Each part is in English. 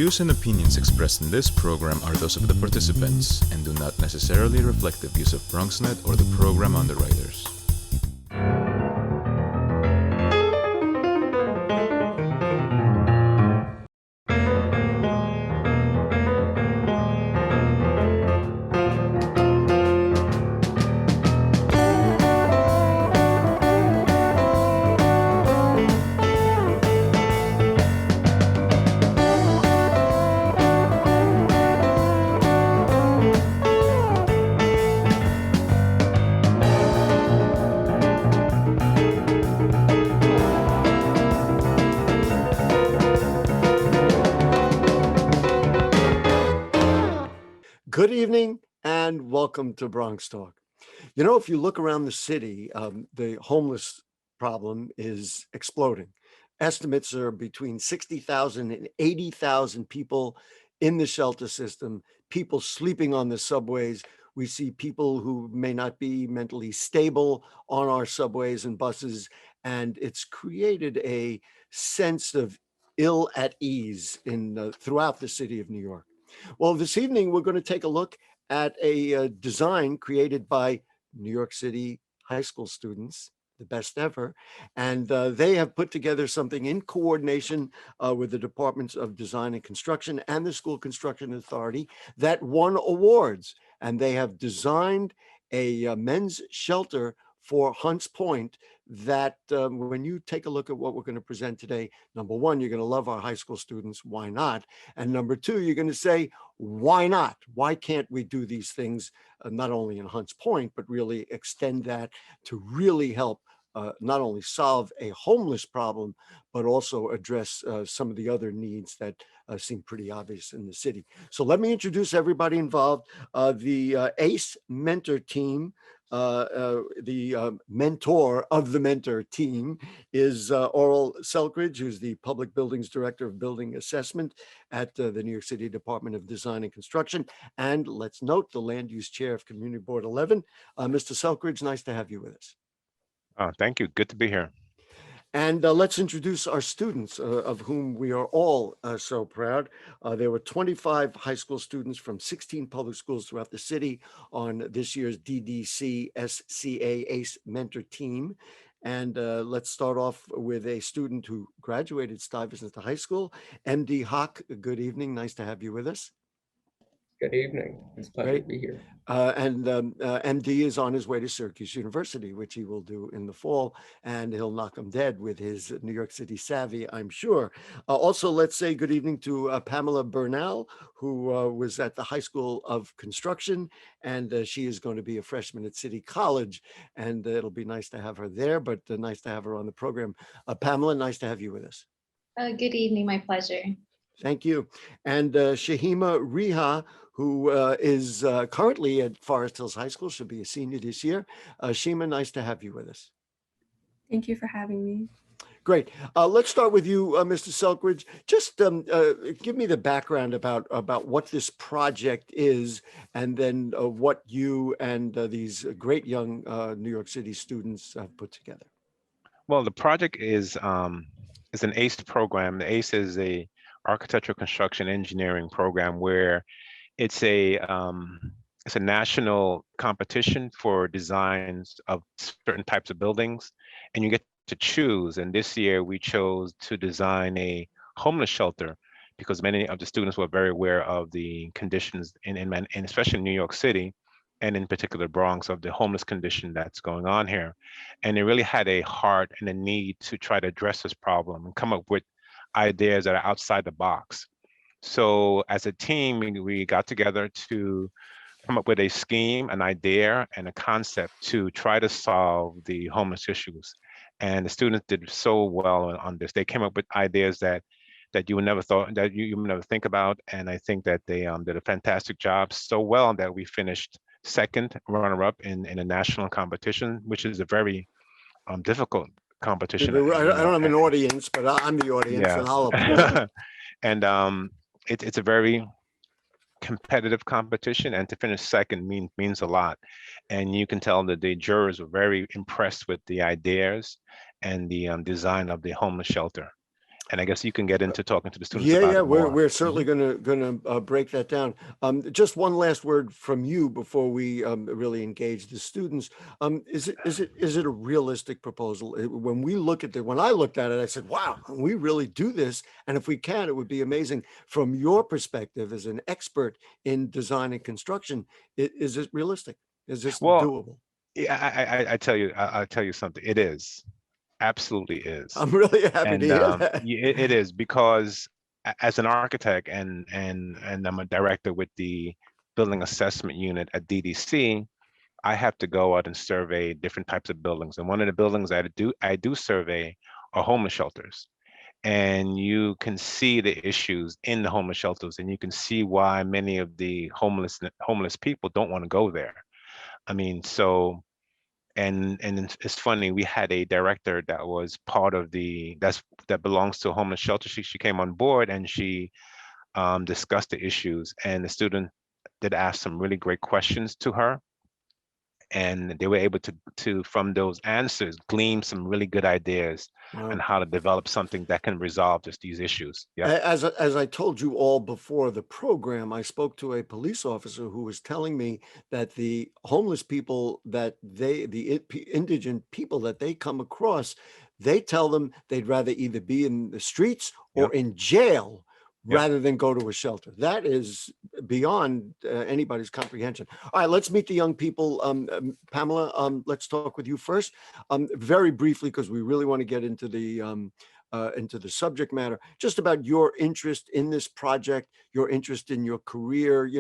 views and opinions expressed in this program are those of the participants and do not necessarily reflect the views of BronxNet or the program underwriters. Good evening and welcome to BronxTalk. You know, if you look around the city, the homeless problem is exploding. Estimates are between 60,000 and 80,000 people in the shelter system, people sleeping on the subways. We see people who may not be mentally stable on our subways and buses, and it's created a sense of ill at ease throughout the city of New York. Well, this evening, we're going to take a look at a design created by New York City high school students, the best ever. And they have put together something in coordination with the Departments of Design and Construction and the School Construction Authority that won awards. And they have designed a men's shelter for Hunts Point that when you take a look at what we're going to present today, number one, you're going to love our high school students. Why not? And number two, you're going to say, why not? Why can't we do these things not only in Hunts Point, but really extend that to really help not only solve a homeless problem, but also address some of the other needs that seem pretty obvious in the city. So let me introduce everybody involved. The ACE Mentor team, the mentor of the mentor team is Oral Selkidge, who's the Public Buildings Director of Building Assessment at the New York City Department of Design and Construction. And let's note the Land Use Chair of Community Board 11. Mr. Selkidge, nice to have you with us. Thank you. Good to be here. And let's introduce our students, of whom we are all so proud. There were 25 high school students from 16 public schools throughout the city on this year's DDC SCA ACE Mentor team. And let's start off with a student who graduated Stuyvesant High School, MD Hoque. Good evening. Nice to have you with us. Good evening. It's a pleasure to be here. MD is on his way to Syracuse University, which he will do in the fall, and he'll knock him dead with his New York City savvy, I'm sure. Also, let's say good evening to Pamela Bernal, who was at the High School of Construction, and she is going to be a freshman at City College, and it'll be nice to have her there, but nice to have her on the program. Pamela, nice to have you with us. Good evening, my pleasure. Thank you. And Shahema Reha, who is currently at Forest Hills High School, should be a senior this year. Shima, nice to have you with us. Thank you for having me. Great. Let's start with you, Mr. Selkidge. Just give me the background about what this project is, and then what you and these great young New York City students have put together. Well, the project is an ACE program. The ACE is a architectural construction engineering program where it's a national competition for designs of certain types of buildings, and you get to choose. And this year we chose to design a homeless shelter because many of the students were very aware of the conditions and especially in New York City, and in particular Bronx, of the homeless condition that's going on here. And they really had a heart and a need to try to address this problem and come up with ideas that are outside the box. So as a team, we got together to come up with a scheme, an idea, and a concept to try to solve the homeless issues. And the students did so well on this. They came up with ideas that you would never think about. And I think that they did a fantastic job, so well that we finished second runner-up in a national competition, which is a very difficult competition. I don't have an audience, but I'm the audience, yeah. and I'll applaud. And it's a very competitive competition, and to finish second means a lot. And you can tell that the jurors were very impressed with the ideas and the design of the homeless shelter. And I guess you can get into talking to the students about Yeah, it more. we're certainly gonna break that down. Just one last word from you before we really engage the students. Is it a realistic proposal? When we look at when I looked at it, I said, "Wow, can we really do this? And if we can, it would be amazing." From your perspective as an expert in design and construction, is it realistic? Is this Well, doable? yeah, I tell you, I'll tell you something. It is, absolutely is. I'm really happy to And hear that. it is because as an architect and I'm a director with the building assessment unit at DDC, I have to go out and survey different types of buildings. And one of the buildings I do survey are homeless shelters. And you can see the issues in the homeless shelters, and you can see why many of the homeless people don't want to go there. I mean, so and it's funny, we had a director that was part of that belongs to a homeless shelter. She came on board and she discussed the issues, and the student did ask some really great questions to her, and they were able to from those answers glean some really good ideas on Wow. how to develop something that can resolve just these issues. Yeah. As I told you all before the program, I spoke to a police officer who was telling me that the homeless people the indigent people that they come across, they tell them they'd rather either be in the streets or Yep. in jail Yep. rather than go to a shelter. That is beyond anybody's comprehension. All right, let's meet the young people. Pamela, let's talk with you first, very briefly, because we really want to get into the subject matter, just about your interest in this project, your interest in your career,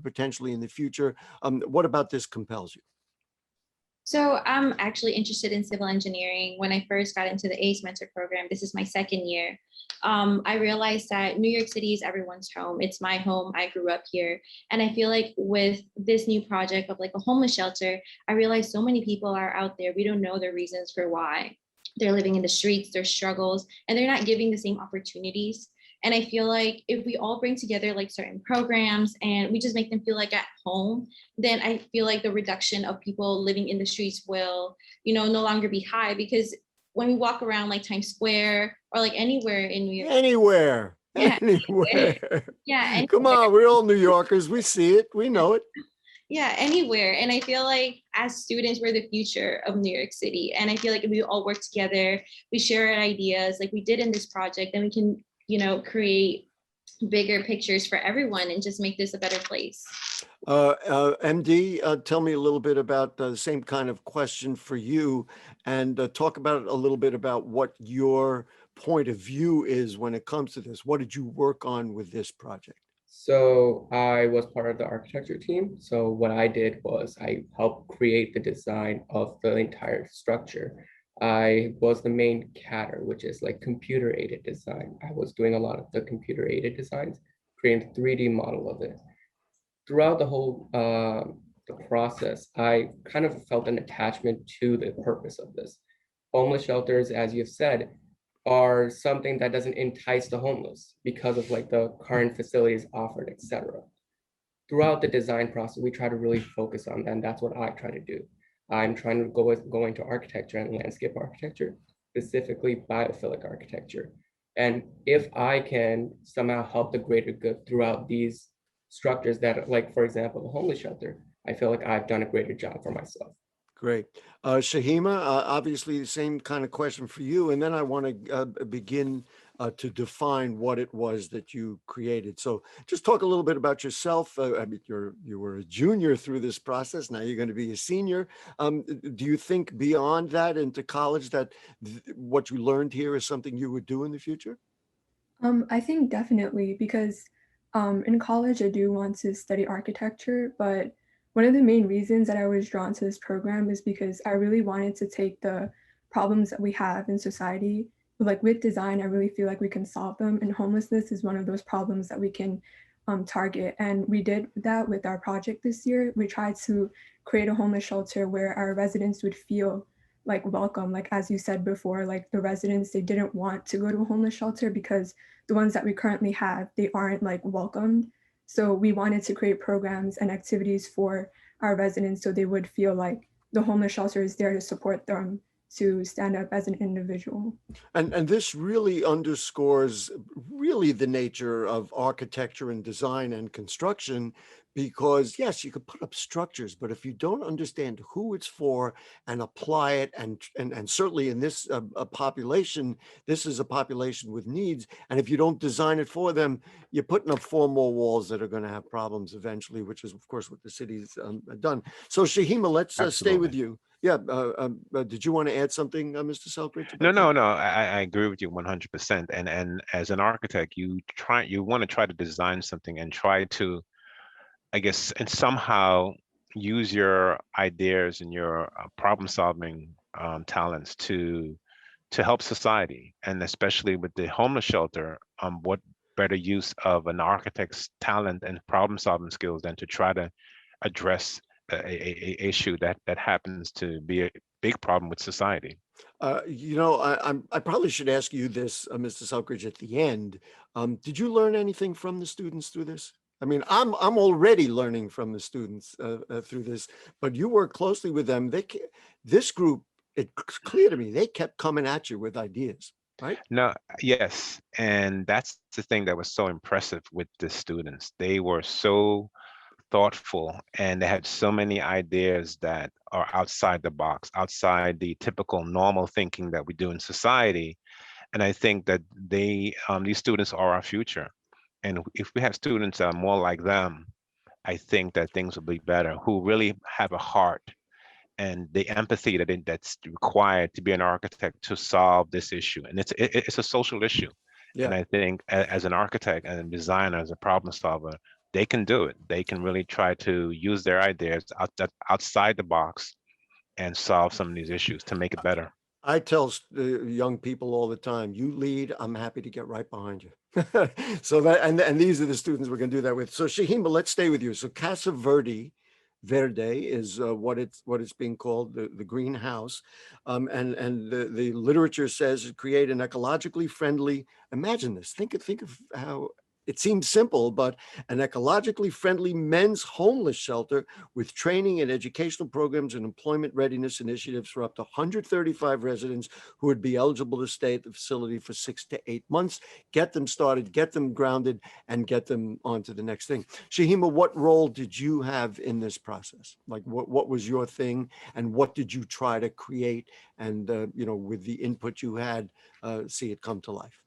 potentially in the future. What about this compels you? So I'm actually interested in civil engineering. When I first got into the ACE Mentor program, this is my second year. I realized that New York City is everyone's home. It's my home. I grew up here. And I feel like with this new project of like a homeless shelter, I realized so many people are out there. We don't know the reasons for why they're living in the streets, their struggles, and they're not giving the same opportunities. And I feel like if we all bring together like certain programs and we just make them feel like at home, then I feel like the reduction of people living in the streets will, no longer be high. Because when we walk around like Times Square or like anywhere in New York, Anywhere. yeah, Come anywhere. on, we're all New Yorkers. We see it. We know it. Yeah, anywhere. And I feel like as students, we're the future of New York City. And I feel like if we all work together, we share our ideas like we did in this project, then we can, create bigger pictures for everyone and just make this a better place. MD, tell me a little bit about the same kind of question for you, and talk about a little bit about what your point of view is when it comes to this. What did you work on with this project? So I was part of the architecture team. So what I did was I helped create the design of the entire structure. I was the main CADer, which is like computer aided design. I was doing a lot of the computer aided designs, creating the 3D model of it. Throughout the whole the process, I kind of felt an attachment to the purpose of this. Homeless shelters, as you've said, are something that doesn't entice the homeless because of like the current facilities offered, etc. Throughout the design process, we try to really focus on that, and that's what I try to do. I'm trying to go into architecture and landscape architecture, specifically biophilic architecture. And if I can somehow help the greater good throughout these structures that, like, for example, the homeless shelter, I feel like I've done a greater job for myself. Great. Shahema, obviously the same kind of question for you. And then I want to begin to define what it was that you created. So just talk a little bit about yourself. I mean, you were a junior through this process. Now you're going to be a senior. Do you think beyond that into college that what you learned here is something you would do in the future? I think definitely, because in college I do want to study architecture, but one of the main reasons that I was drawn to this program is because I really wanted to take the problems that we have in society, like with design, I really feel like we can solve them, and homelessness is one of those problems that we can target. And we did that with our project this year. We tried to create a homeless shelter where our residents would feel like welcome. Like, as you said before, like the residents, they didn't want to go to a homeless shelter because the ones that we currently have, they aren't like welcomed. So we wanted to create programs and activities for our residents so they would feel like the homeless shelter is there to support them to stand up as an individual. And this really underscores really the nature of architecture and design and construction, because yes, you could put up structures, but if you don't understand who it's for and apply it, and certainly in this population, this is a population with needs, and if you don't design it for them, you're putting up 4 more walls that are going to have problems eventually, which is of course what the city's done. So Shahema, let's stay with Absolutely. you. Yeah, did you want to add something, Mr. Selkidge? No, about that? no. I agree with you 100%. And as an architect, you want to try to design something and try to, I guess, and somehow use your ideas and your problem solving talents to help society, and especially with the homeless shelter. What better use of an architect's talent and problem solving skills than to try to address a issue that happens to be a big problem with society. I probably should ask you this, Mr. Selkidge, at the end. Did you learn anything from the students through this? I mean, I'm already learning from the students through this, but you work closely with them. This group, it's clear to me, they kept coming at you with ideas, right? No, yes, and that's the thing that was so impressive with the students. They were so thoughtful, and they had so many ideas that are outside the box, outside the typical normal thinking that we do in society. And I think that these students are our future. And if we have students that are more like them, I think that things will be better, who really have a heart and the empathy that's required to be an architect to solve this issue. And it's a social issue. And Yeah. I think as an architect and a designer, as a problem solver, they can do it. They can really try to use their ideas outside the box and solve some of these issues to make it better. I tell young people all the time, you lead, I'm happy to get right behind you. So that, and these are the students we're going to do that with. So Shahema, let's stay with you. So Casa Verde is what it's being called, the greenhouse, and the literature says create an ecologically friendly. Imagine this. Think of how it seems simple, but an ecologically friendly men's homeless shelter with training and educational programs and employment readiness initiatives for up to 135 residents who would be eligible to stay at the facility for 6 to 8 months. Get them started, get them grounded, and get them on to the next thing. Shahema, what role did you have in this process? Like, what was your thing, and what did you try to create, and with the input you had, see it come to life?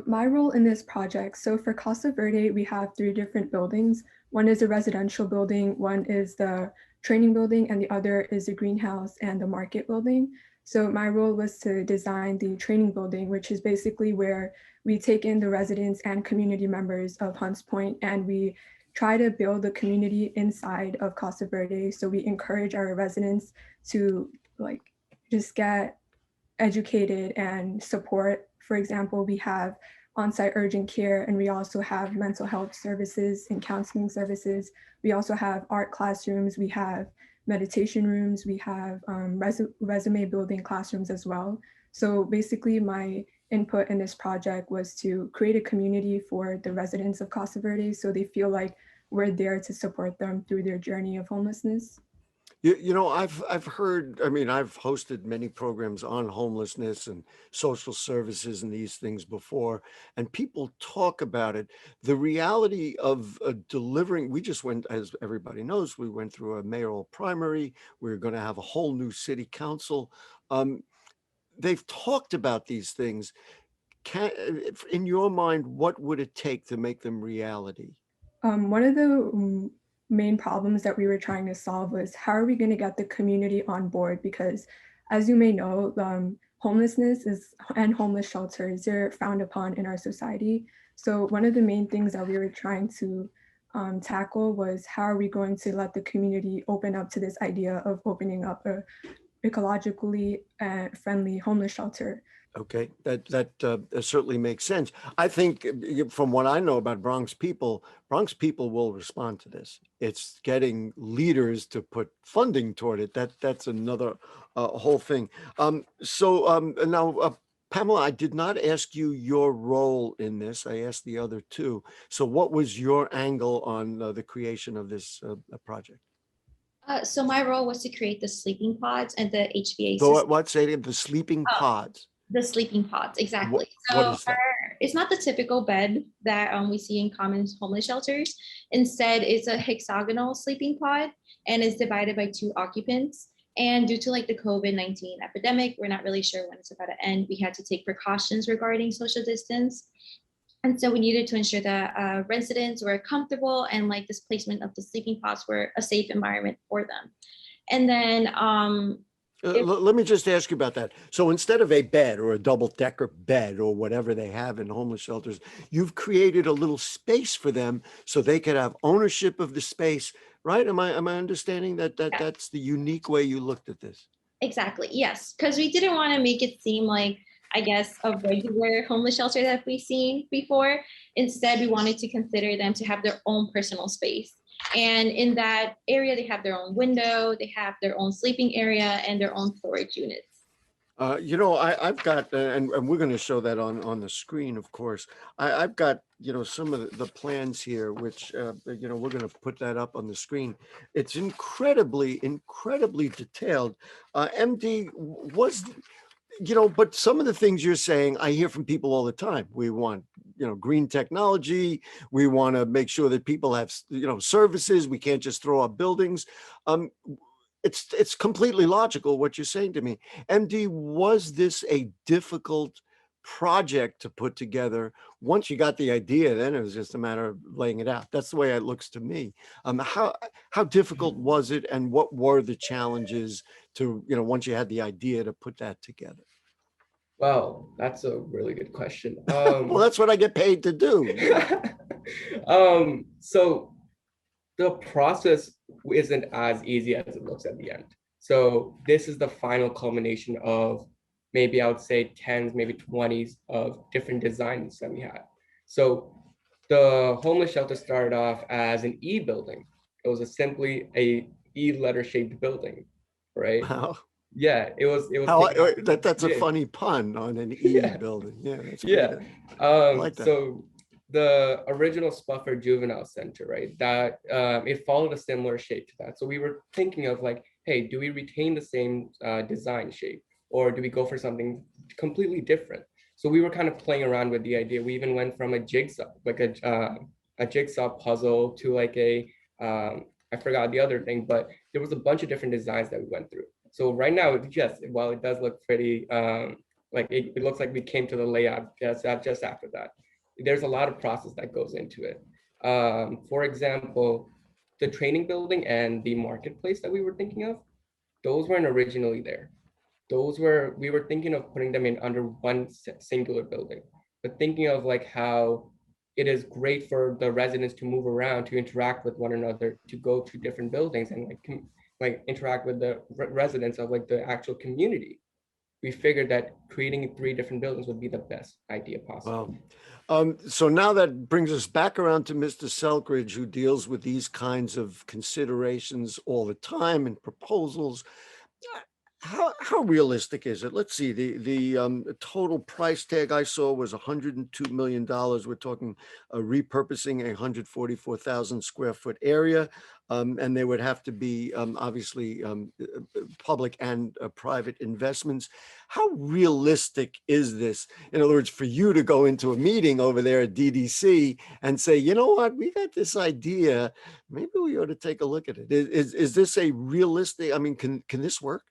My role in this project, so for Casa Verde, we have 3 different buildings. One is a residential building, one is the training building, and the other is the greenhouse and the market building. So my role was to design the training building, which is basically where we take in the residents and community members of Hunts Point, and we try to build a community inside of Casa Verde. So we encourage our residents to just get educated and support. For example, we have on-site urgent care, and we also have mental health services and counseling services. We also have art classrooms, we have meditation rooms, we have resume building classrooms as well. So basically my input in this project was to create a community for the residents of Casa Verde so they feel like we're there to support them through their journey of homelessness. I've heard, I mean, I've hosted many programs on homelessness and social services and these things before, and people talk about it. The reality of delivering, we just went, as everybody knows, we went through a mayoral primary. We're going to have a whole new city council. They've talked about these things. In your mind, what would it take to make them reality? One of the main problems that we were trying to solve was how are we going to get the community on board? Because as you may know, homelessness and homeless shelters are frowned upon in our society. So one of the main things that we were trying to tackle was how are we going to let the community open up to this idea of opening up a ecologically friendly homeless shelter. Okay, that certainly makes sense. I think from what I know about Bronx people will respond to this. It's getting leaders to put funding toward it. That's another whole thing. Now, Pamela, I did not ask you your role in this. I asked the other two. So what was your angle on the creation of this project? So my role was to create the sleeping pods and the HVAC So system. what, say it again, the sleeping pods? The sleeping pods, exactly. What is that? It's not the typical bed that we see in common homeless shelters. Instead, it's a hexagonal sleeping pod and is divided by 2 occupants. And due to like the COVID-19 epidemic, we're not really sure when it's about to end. We had to take precautions regarding social distance. And so we needed to ensure that residents were comfortable and like this placement of the sleeping pods were a safe environment for them. And then let me just ask you about that. So instead of a bed or a double-decker bed or whatever they have in homeless shelters, you've created a little space for them so they could have ownership of the space, right? Am I understanding that that's the unique way you looked at this? Exactly, yes, because we didn't want to make it seem like, I guess, a regular homeless shelter that we've seen before. Instead, we wanted to consider them to have their own personal space. And in that area, they have their own window, they have their own sleeping area and their own storage units. I've got, and we're going to show that on the screen, of course. I've got, some of the plans here, which, we're going to put that up on the screen. It's incredibly detailed. MD, but some of the things you're saying, I hear from people all the time. We want, green technology. We want to make sure that people have, services. We can't just throw up buildings. It's completely logical what you're saying to me. MD, was this a difficult project to put together? Once you got the idea, then it was just a matter of laying it out. That's the way it looks to me. How difficult was it, and what were the challenges to, once you had the idea to put that together? Well, that's a really good question. Well, that's what I get paid to do. So the process isn't as easy as it looks at the end. So this is the final culmination of maybe I would say 10s, maybe 20s of different designs that we had. So the homeless shelter started off as an E building. It was simply a E letter shaped building, right? Wow. Yeah, it was. That's a funny pun on an E building. Yeah, that's great. Yeah. I like that. So the original Spuffer Juvenile Center, right? That it followed a similar shape to that. So we were thinking of like, hey, do we retain the same design shape, or do we go for something completely different? So we were kind of playing around with the idea. We even went from a jigsaw, like a jigsaw puzzle, to like I forgot the other thing, but there was a bunch of different designs that we went through. So right now, yes, while it does look pretty, like it looks like we came to the layout just after that. There's a lot of process that goes into it. For example, the training building and the marketplace that we were thinking of, those weren't originally there. We were thinking of putting them in under one singular building, but thinking of like how it is great for the residents to move around, to interact with one another, to go to different buildings and like interact with the residents of like the actual community. We figured that creating 3 different buildings would be the best idea possible. Wow. So now that brings us back around to Mr. Selkidge, who deals with these kinds of considerations all the time and proposals. How realistic is it? Let's see. The total price tag I saw was $102 million. We're talking repurposing a 144,000 square foot area, and there would have to be obviously public and private investments. How realistic is this? In other words, for you to go into a meeting over there at DDC and say, you know what, we got this idea. Maybe we ought to take a look at it. Is this a realistic? I mean, can this work?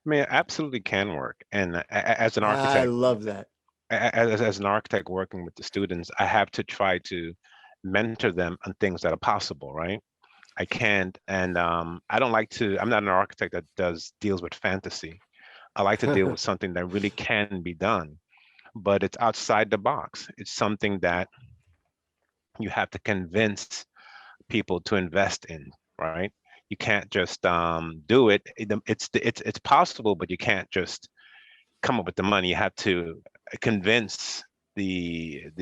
I mean, it absolutely can work. And as an architect, I love that. As an architect working with the students, I have to try to mentor them on things that are possible, right? I can't, and I don't like to, I'm not an architect that deals with fantasy. I like to deal with something that really can be done, but it's outside the box. It's something that you have to convince people to invest in, right? You can't just do it. It's possible, but you can't just come up with the money. You have to convince the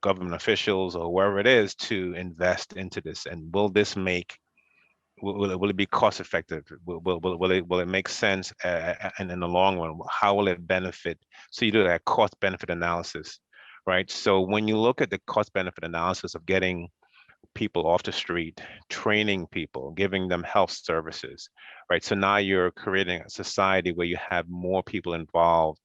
government officials or whoever it is to invest into this. And will this will it be cost effective? Will it make sense? And in the long run, how will it benefit? So you do that cost benefit analysis, right? So when you look at the cost benefit analysis of getting people off the street, training people, giving them health services, right? So now you're creating a society where you have more people involved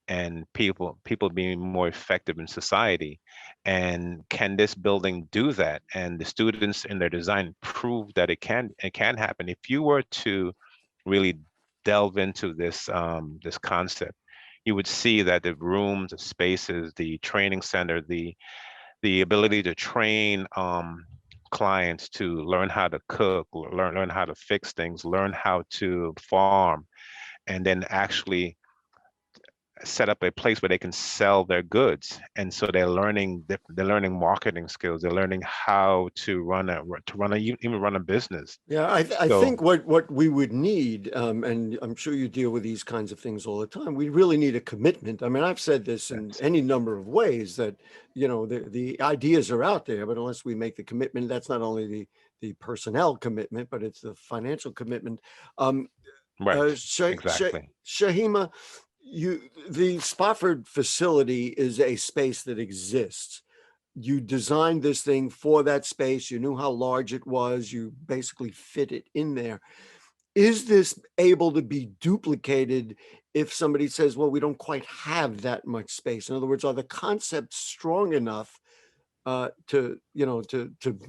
and people being more effective in society. And can this building do that? And the students in their design prove that it can happen. If you were to really delve into this this concept, you would see that the rooms, the spaces, the training center, the ability to train clients to learn how to cook, learn how to fix things, learn how to farm, and then actually set up a place where they can sell their goods. And so they're learning marketing skills. They're learning how to even run a business. Yeah, I So- think what we would need, and I'm sure you deal with these kinds of things all the time, we really need a commitment. I mean, I've said this in Yes. any number of ways that, you know, the ideas are out there, but unless we make the commitment, that's not only the personnel commitment, but it's the financial commitment. Right, Shahema, exactly. the Spofford facility is a space that exists. You designed this thing for that space. You knew how large it was. You basically fit it in there. Is this able to be duplicated if somebody says, well, we don't quite have that much space? In other words, are the concepts strong enough to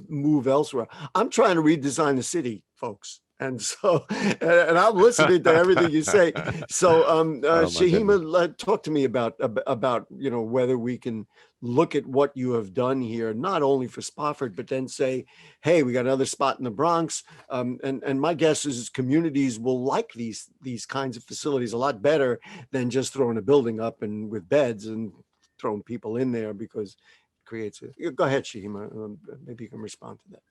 move elsewhere? I'm trying to redesign the city, folks. And so, and I'm listening to everything you say. So, Oh my goodness. Shahema, talk to me about, whether we can look at what you have done here, not only for Spofford, but then say, hey, we got another spot in the Bronx. And my guess is communities will like these kinds of facilities a lot better than just throwing a building up and with beds and throwing people in there, because it creates a, go ahead, Shahema, maybe you can respond to that.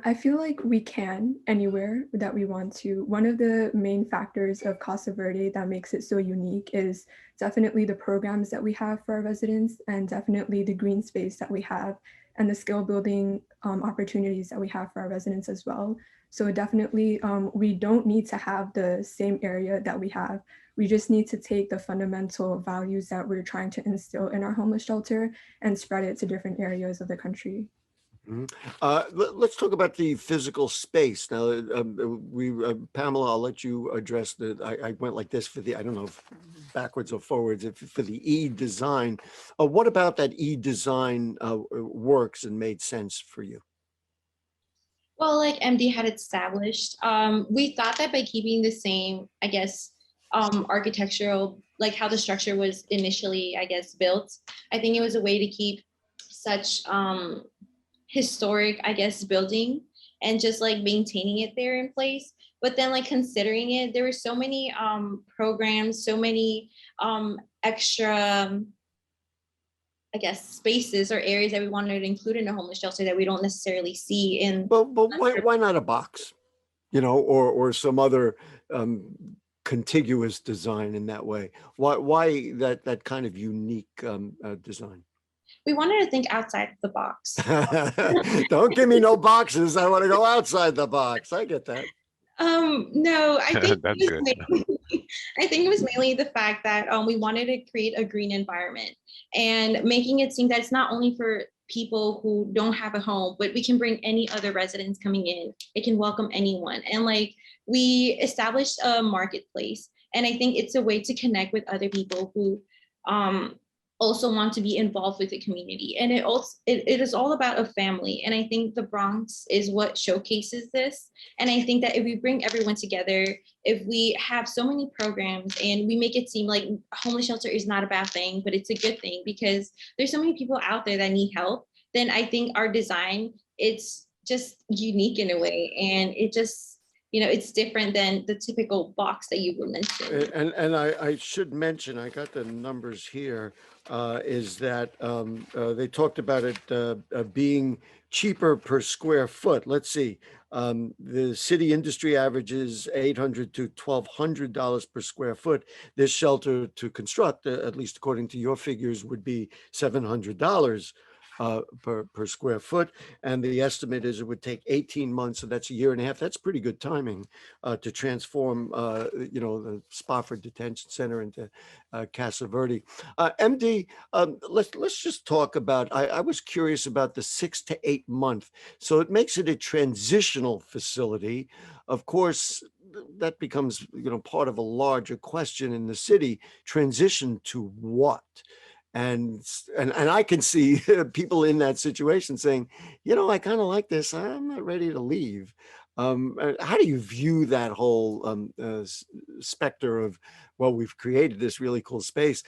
I feel like we can anywhere that we want to. One of the main factors of Casa Verde that makes it so unique is definitely the programs that we have for our residents, and definitely the green space that we have, and the skill building opportunities that we have for our residents as well. So definitely we don't need to have the same area that we have. We just need to take the fundamental values that we're trying to instill in our homeless shelter and spread it to different areas of the country. Let's talk about the physical space now. Pamela, I'll let you address I went like this for the, I don't know if backwards or forwards, for the e-design. What about that e-design works and made sense for you? Well, like MD had established, we thought that by keeping the same, I guess, architectural, like how the structure was initially, I guess, built, I think it was a way to keep such historic, I guess, building and just like maintaining it there in place. But then like considering it, there were so many programs, so many extra, I guess, spaces or areas that we wanted to include in a homeless shelter that we don't necessarily see in. But why not a box, or some other contiguous design in that way? Why that kind of unique design? We wanted to think outside the box. Don't give me no boxes. I want to go outside the box. I get that. No, I think That's good. I think it was mainly the fact that we wanted to create a green environment and making it seem that it's not only for people who don't have a home, but we can bring any other residents coming in. It can welcome anyone. And like we established a marketplace, and I think it's a way to connect with other people who also want to be involved with the community. And it is all about a family. And I think the Bronx is what showcases this. And I think that if we bring everyone together, if we have so many programs and we make it seem like homeless shelter is not a bad thing, but it's a good thing because there's so many people out there that need help, then I think our design, it's just unique in a way. And it just, it's different than the typical box that you would mention. And I should mention, I got the numbers here, is that they talked about it being cheaper per square foot. Let's see. The city industry averages $800 to $1,200 per square foot. This shelter to construct, at least according to your figures, would be $700 per square foot. And the estimate is it would take 18 months. So that's a year and a half. That's pretty good timing to transform, the Spofford Detention Center into Casa Verde. MD, let's just talk about, I was curious about the 6 to 8 month. So it makes it a transitional facility. Of course, that becomes, part of a larger question in the city. Transition to what? And I can see people in that situation saying, I kind of like this. I'm not ready to leave. How do you view that whole specter of, well, we've created this really cool space.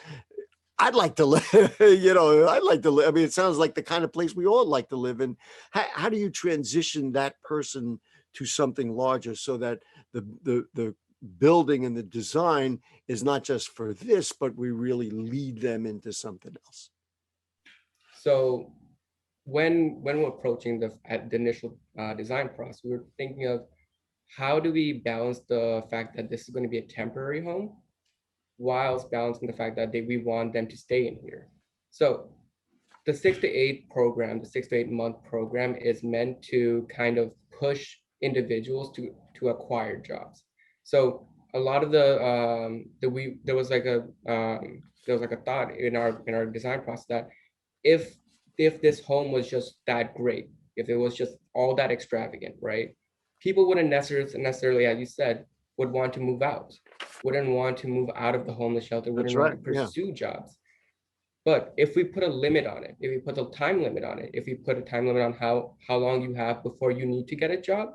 I'd like to live, I'd like to live. I mean, it sounds like the kind of place we all like to live in. How do you transition that person to something larger so that the building and the design is not just for this, but we really lead them into something else? So when we're approaching the initial design process, we were thinking of how do we balance the fact that this is going to be a temporary home whilst balancing the fact that we want them to stay in here. So the 6 to 8 program, the 6 to 8 month program is meant to kind of push individuals to acquire jobs. So a lot of there was like a thought in our design process that if this home was just that great, if it was just all that extravagant, right? People wouldn't necessarily, as you said, would want to move out, wouldn't want to move out of the homeless shelter, wouldn't want to pursue jobs. But if we put a limit on it, if we put a time limit on it, if we put a time limit on how long you have before you need to get a job,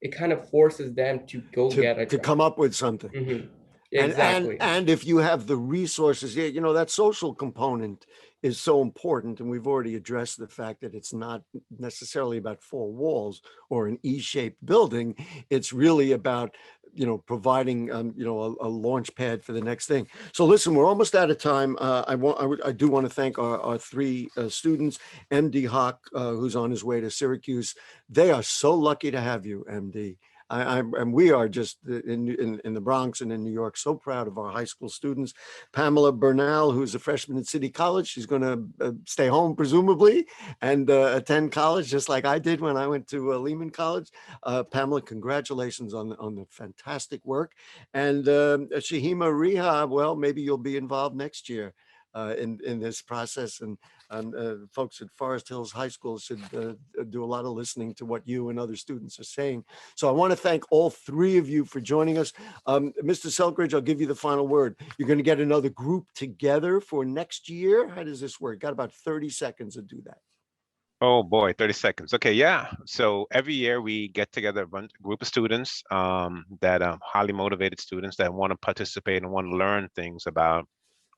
it kind of forces them to get a job. To come up with something. Mm-hmm. Exactly. And if you have the resources, that social component is so important. And we've already addressed the fact that it's not necessarily about 4 walls or an E-shaped building. It's really about, providing, a launch pad for the next thing. So listen, we're almost out of time. I do want to thank our 3 students, MD Hoque, who's on his way to Syracuse. They are so lucky to have you, MD. And we are just in the Bronx and in New York so proud of our high school students. Pamela Bernal, who's a freshman at City College, she's going to stay home presumably and attend college just like I did when I went to Lehman College. Pamela, congratulations on the fantastic work. And Shahema Reha, well, maybe you'll be involved next year in this process, and folks at Forest Hills High School should do a lot of listening to what you and other students are saying. So I want to thank all 3 of you for joining us. Mr. Selkidge, I'll give you the final word. You're going to get another group together for next year. How does this work? Got about 30 seconds to do that. Oh boy, 30 seconds. Okay, yeah. So every year we get together a group of students that highly motivated students that want to participate and want to learn things about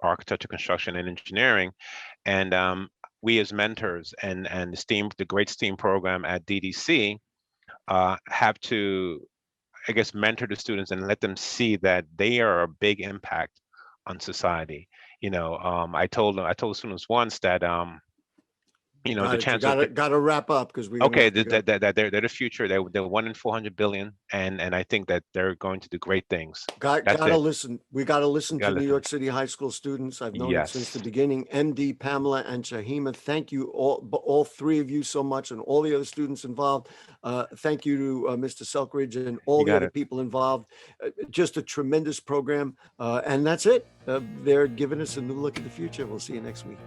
architecture, construction, and engineering. And we as mentors and the great STEAM program at DDC have to, I guess, mentor the students and let them see that they are a big impact on society. I told students once that the chance got to wrap up because we okay that they're the future. They're 1 in 400 billion, and I think that they're going to do great things. Gotta listen. We got to listen to New York City high school students. I've known it since the beginning. MD, Pamela, and Shahema, thank you all 3 of you so much, and all the other students involved. Thank you to Mr. Selkidge and all the other people involved. Just a tremendous program, and that's it. They're giving us a new look at the future. We'll see you next week.